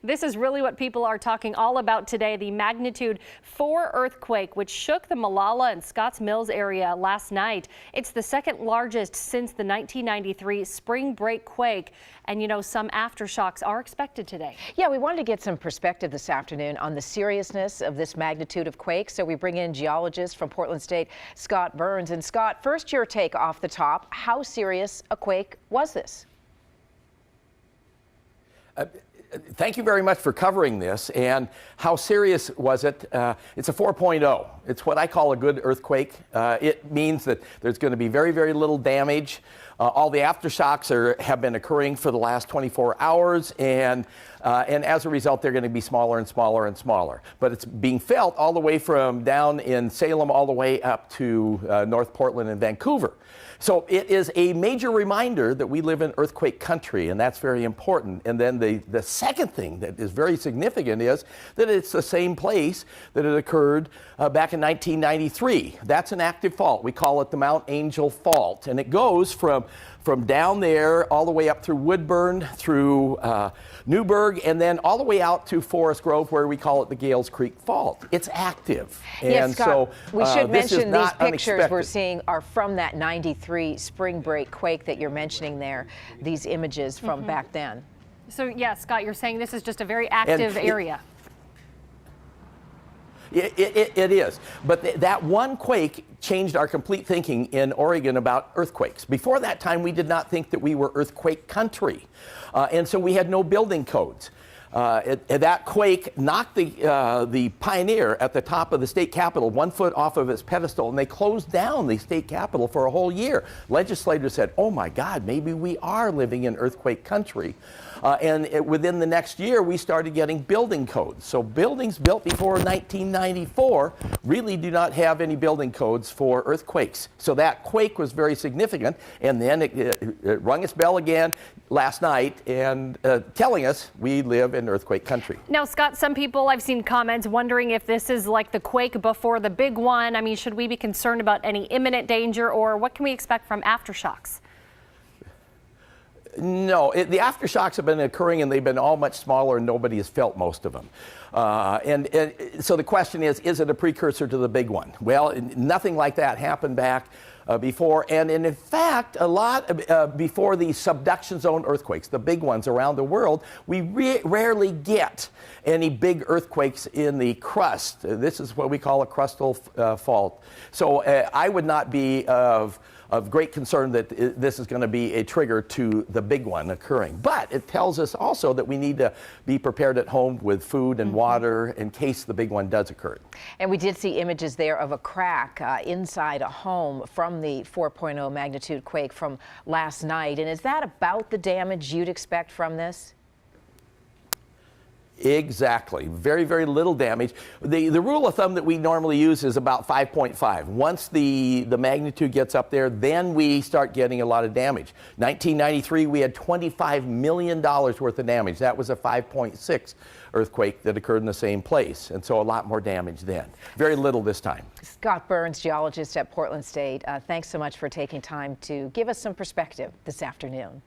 This is really what people are talking all about today, the magnitude 4 earthquake, which shook the Molalla and Scotts Mills area last night. It's the second largest since the 1993 spring break quake. And you know, some aftershocks are expected today. Yeah, we wanted to get some perspective this afternoon on the seriousness of this magnitude of quake. So we bring in geologist from Portland State, Scott Burns. And Scott, first your take off the top. How serious a quake was this? Thank you very much for covering this. And how serious was it? It's a 4.0. It's what I call a good earthquake. It means that there's going to be very, very little damage. All the aftershocks have been occurring for the last 24 hours, and as a result, they're going to be smaller and smaller and smaller. But it's being felt all the way from down in Salem all the way up to North Portland and Vancouver. So it is a major reminder that we live in earthquake country, and that's very important. And then the second thing that is very significant is that it's the same place that it occurred back in 1993. That's an active fault. We call it the Mount Angel Fault, and it goes from down there all the way up through Woodburn, through Newburgh, and then all the way out to Forest Grove, where we call it the Gales Creek Fault. It's active. Yes, and Scott, so we should mention these pictures unexpected. We're seeing are from that 93 spring break quake that you're mentioning there, these images from back then. So yeah, Scott, you're saying this is just a very active area. It is. But that one quake changed our complete thinking in Oregon about earthquakes. Before that time, we did not think that we were earthquake country. And so we had no building codes. That quake knocked the Pioneer at the top of the state capitol 1 foot off of its pedestal, and they closed down the state capitol for a whole year. Legislators said, oh my God, maybe we are living in earthquake country. Within the next year, we started getting building codes. So buildings built before 1994 really do not have any building codes for earthquakes. So that quake was very significant, and then it rung its bell again last night and telling us we live in earthquake country. Now, Scott, some people, I've seen comments wondering if this is like the quake before the big one. I mean, should we be concerned about any imminent danger, or what can we expect from aftershocks? No, the aftershocks have been occurring, and they've been all much smaller, and nobody has felt most of them. So the question is it a precursor to the big one? Well, nothing like that happened back before, and in fact, a lot before the subduction zone earthquakes, the big ones around the world, we rarely get any big earthquakes in the crust. This is what we call a crustal fault. So I would not be of great concern that this is going to be a trigger to the big one occurring. But it tells us also that we need to be prepared at home with food and water in case the big one does occur. And we did see images there of a crack inside a home from the 4.0 magnitude quake from last night. And is that about the damage you'd expect from this? Exactly. Very, very little damage. The rule of thumb that we normally use is about 5.5. Once the magnitude gets up there, then we start getting a lot of damage. 1993, we had $25 million worth of damage. That was a 5.6 earthquake that occurred in the same place. And so a lot more damage then. Very little this time. Scott Burns, geologist at Portland State, thanks so much for taking time to give us some perspective this afternoon.